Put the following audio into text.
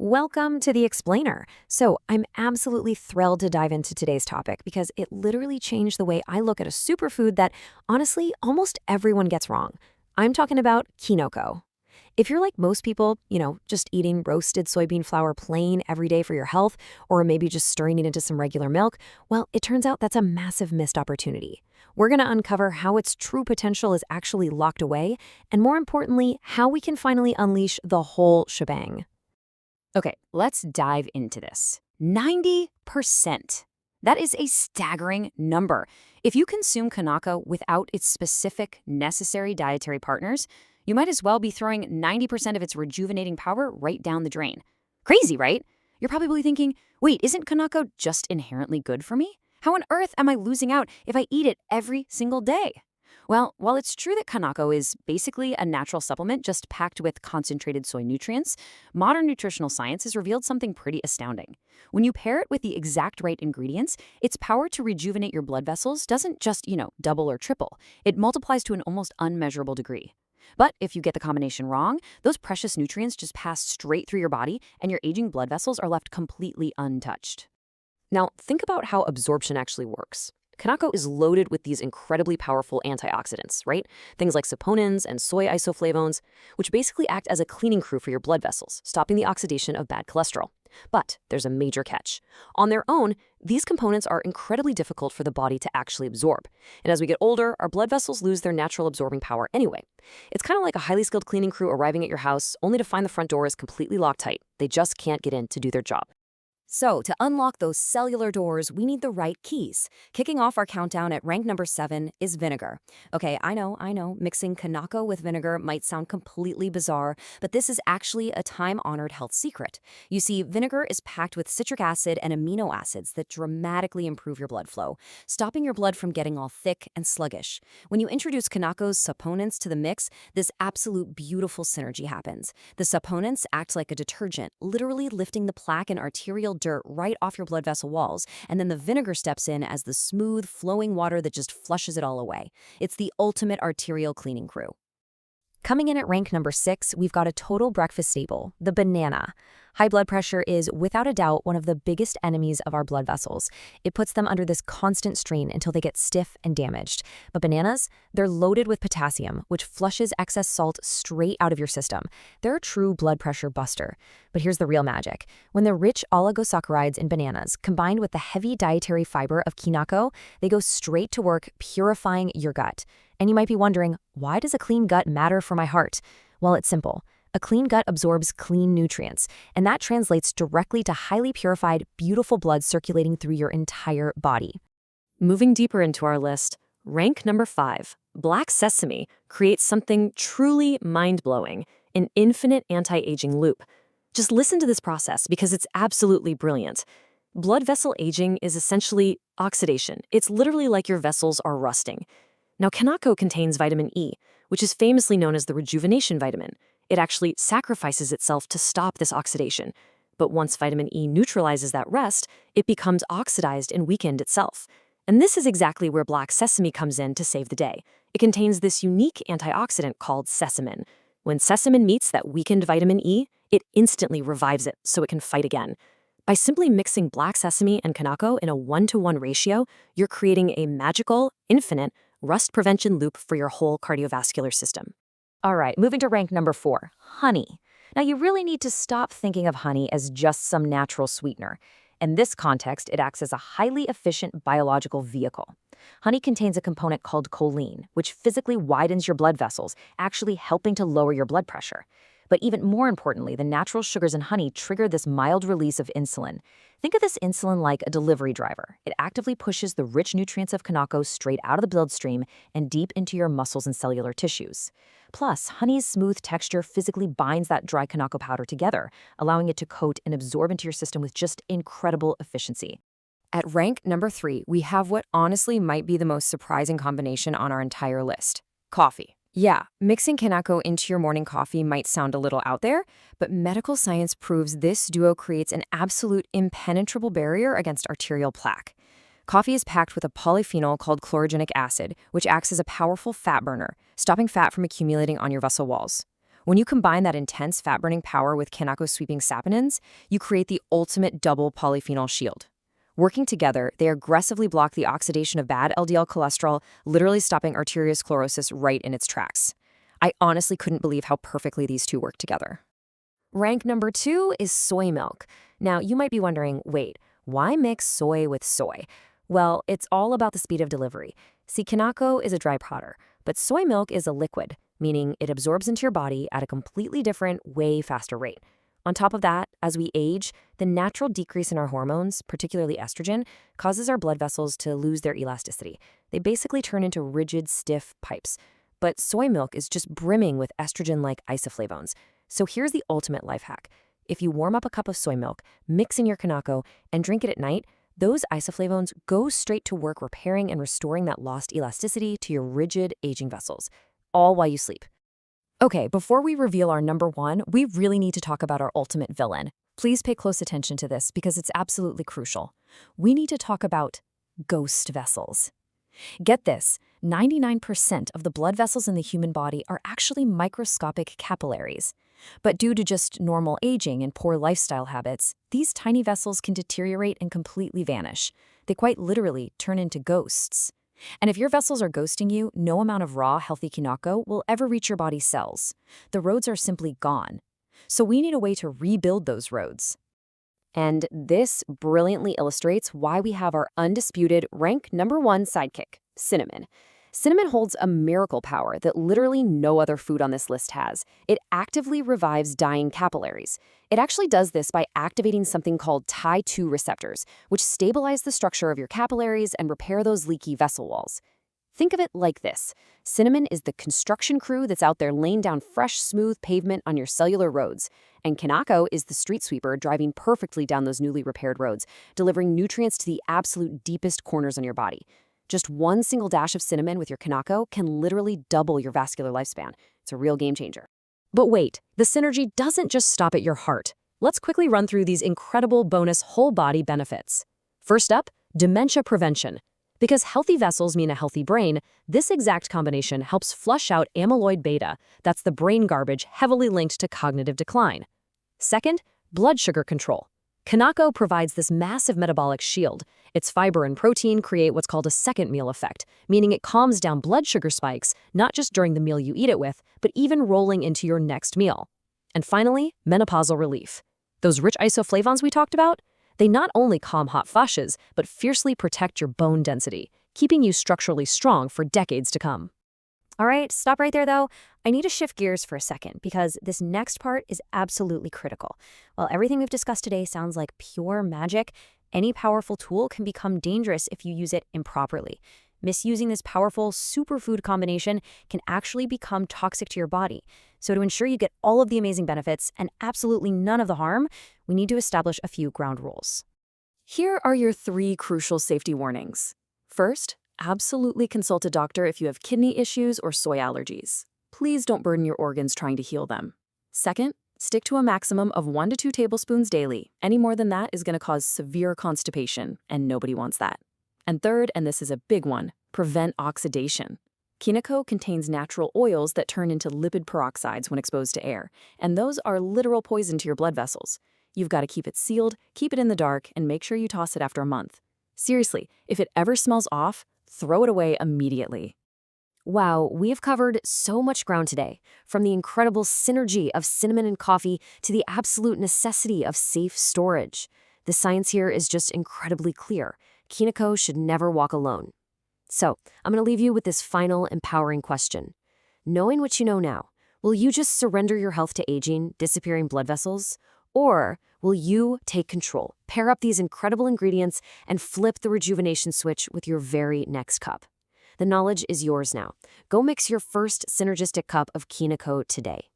Welcome to The Explainer. So, I'm absolutely thrilled to dive into today's topic because it literally changed the way I look at a superfood that, honestly, almost everyone gets wrong. I'm talking about kinako. If you're like most people, just eating roasted soybean flour plain every day for your health, or maybe just stirring it into some regular milk, well, it turns out that's a massive missed opportunity. We're going to uncover how its true potential is actually locked away, and more importantly, how we can finally unleash the whole shebang. Okay, let's dive into this. 90%. That is a staggering number. If you consume kanako without its specific, necessary dietary partners, you might as well be throwing 90% of its rejuvenating power right down the drain. Crazy, right? You're probably thinking, wait, isn't kanako just inherently good for me? How on earth am I losing out if I eat it every single day? Well, while it's true that kanako is basically a natural supplement just packed with concentrated soy nutrients, modern nutritional science has revealed something pretty astounding. When you pair it with the exact right ingredients, its power to rejuvenate your blood vessels doesn't just, double or triple. It multiplies to an almost unmeasurable degree. But if you get the combination wrong, those precious nutrients just pass straight through your body and your aging blood vessels are left completely untouched. Now, think about how absorption actually works. Kanako is loaded with these incredibly powerful antioxidants, right? Things like saponins and soy isoflavones, which basically act as a cleaning crew for your blood vessels, stopping the oxidation of bad cholesterol. But there's a major catch. On their own, these components are incredibly difficult for the body to actually absorb. And as we get older, our blood vessels lose their natural absorbing power anyway. It's kind of like a highly skilled cleaning crew arriving at your house only to find the front door is completely locked tight. They just can't get in to do their job. So, to unlock those cellular doors, we need the right keys. Kicking off our countdown at rank number 7 is vinegar. Okay, I know, mixing kanako with vinegar might sound completely bizarre, but this is actually a time-honored health secret. You see, vinegar is packed with citric acid and amino acids that dramatically improve your blood flow, stopping your blood from getting all thick and sluggish. When you introduce kanako's saponins to the mix, this absolute beautiful synergy happens. The saponins act like a detergent, literally lifting the plaque and arterial dirt right off your blood vessel walls, and then the vinegar steps in as the smooth, flowing water that just flushes it all away. It's the ultimate arterial cleaning crew. Coming in at rank number 6, we've got a total breakfast staple, the banana. High blood pressure is, without a doubt, one of the biggest enemies of our blood vessels. It puts them under this constant strain until they get stiff and damaged. But bananas, they're loaded with potassium, which flushes excess salt straight out of your system. They're a true blood pressure buster. But here's the real magic. When the rich oligosaccharides in bananas combined with the heavy dietary fiber of kinako, they go straight to work purifying your gut. And you might be wondering, why does a clean gut matter for my heart? Well, it's simple. A clean gut absorbs clean nutrients, and that translates directly to highly purified, beautiful blood circulating through your entire body. Moving deeper into our list, rank number 5, black sesame, creates something truly mind-blowing, an infinite anti-aging loop. Just listen to this process because it's absolutely brilliant. Blood vessel aging is essentially oxidation. It's literally like your vessels are rusting. Now, kanako contains vitamin E, which is famously known as the rejuvenation vitamin. It actually sacrifices itself to stop this oxidation. But once vitamin E neutralizes that rest, it becomes oxidized and weakened itself. And this is exactly where black sesame comes in to save the day. It contains this unique antioxidant called sesamin. When sesamin meets that weakened vitamin E, it instantly revives it so it can fight again. By simply mixing black sesame and kanako in a 1-to-1 ratio, you're creating a magical, infinite, rust prevention loop for your whole cardiovascular system. All right, moving to rank number 4, honey. Now, you really need to stop thinking of honey as just some natural sweetener. In this context, it acts as a highly efficient biological vehicle. Honey contains a component called choline, which physically widens your blood vessels, actually helping to lower your blood pressure. But even more importantly, the natural sugars in honey trigger this mild release of insulin. Think of this insulin like a delivery driver. It actively pushes the rich nutrients of kanako straight out of the bloodstream and deep into your muscles and cellular tissues. Plus, honey's smooth texture physically binds that dry kanako powder together, allowing it to coat and absorb into your system with just incredible efficiency. At rank number 3, we have what honestly might be the most surprising combination on our entire list: coffee. Yeah, mixing kinako into your morning coffee might sound a little out there, but medical science proves this duo creates an absolute impenetrable barrier against arterial plaque. Coffee is packed with a polyphenol called chlorogenic acid, which acts as a powerful fat burner, stopping fat from accumulating on your vessel walls. When you combine that intense fat-burning power with kinako's sweeping saponins, you create the ultimate double polyphenol shield. Working together, they aggressively block the oxidation of bad LDL cholesterol, literally stopping arteriosclerosis right in its tracks. I honestly couldn't believe how perfectly these two work together. Rank number 2 is soy milk. Now, you might be wondering, wait, why mix soy with soy? Well, it's all about the speed of delivery. See, kinako is a dry powder, but soy milk is a liquid, meaning it absorbs into your body at a completely different, way faster rate. On top of that, as we age, the natural decrease in our hormones, particularly estrogen, causes our blood vessels to lose their elasticity. They basically turn into rigid, stiff pipes. But soy milk is just brimming with estrogen-like isoflavones. So here's the ultimate life hack. If you warm up a cup of soy milk, mix in your kinako, and drink it at night, those isoflavones go straight to work repairing and restoring that lost elasticity to your rigid, aging vessels, all while you sleep. Okay, before we reveal our number 1, we really need to talk about our ultimate villain. Please pay close attention to this because it's absolutely crucial. We need to talk about ghost vessels. Get this, 99% of the blood vessels in the human body are actually microscopic capillaries. But due to just normal aging and poor lifestyle habits, these tiny vessels can deteriorate and completely vanish. They quite literally turn into ghosts. And if your vessels are ghosting you, no amount of raw, healthy kinako will ever reach your body's cells. The roads are simply gone. So we need a way to rebuild those roads. And this brilliantly illustrates why we have our undisputed rank number 1 sidekick, cinnamon. Cinnamon holds a miracle power that literally no other food on this list has. It actively revives dying capillaries. It actually does this by activating something called Tie2 receptors, which stabilize the structure of your capillaries and repair those leaky vessel walls. Think of it like this. Cinnamon is the construction crew that's out there laying down fresh, smooth pavement on your cellular roads. And kinako is the street sweeper driving perfectly down those newly repaired roads, delivering nutrients to the absolute deepest corners on your body. Just one single dash of cinnamon with your kinako can literally double your vascular lifespan. It's a real game changer. But wait, the synergy doesn't just stop at your heart. Let's quickly run through these incredible bonus whole body benefits. First up, dementia prevention. Because healthy vessels mean a healthy brain, this exact combination helps flush out amyloid beta, that's the brain garbage heavily linked to cognitive decline. Second, blood sugar control. Kinako provides this massive metabolic shield. Its fiber and protein create what's called a second meal effect, meaning it calms down blood sugar spikes, not just during the meal you eat it with, but even rolling into your next meal. And finally, menopausal relief. Those rich isoflavones we talked about? They not only calm hot flushes, but fiercely protect your bone density, keeping you structurally strong for decades to come. All right, stop right there though. I need to shift gears for a second because this next part is absolutely critical. While everything we've discussed today sounds like pure magic, any powerful tool can become dangerous if you use it improperly. Misusing this powerful superfood combination can actually become toxic to your body. So to ensure you get all of the amazing benefits and absolutely none of the harm, we need to establish a few ground rules. Here are your 3 crucial safety warnings. First, absolutely consult a doctor if you have kidney issues or soy allergies. Please don't burden your organs trying to heal them. Second, stick to a maximum of 1 to 2 tablespoons daily. Any more than that is going to cause severe constipation, and nobody wants that. And third, and this is a big one, prevent oxidation. Kinako contains natural oils that turn into lipid peroxides when exposed to air, and those are literal poison to your blood vessels. You've got to keep it sealed, keep it in the dark, and make sure you toss it after a month. Seriously, if it ever smells off, throw it away immediately. Wow, we have covered so much ground today, from the incredible synergy of cinnamon and coffee to the absolute necessity of safe storage. The science here is just incredibly clear. Kinako should never walk alone. So, I'm going to leave you with this final empowering question. Knowing what you know now, will you just surrender your health to aging, disappearing blood vessels? Or will you take control, pair up these incredible ingredients, and flip the rejuvenation switch with your very next cup? The knowledge is yours now. Go mix your first synergistic cup of kinako today.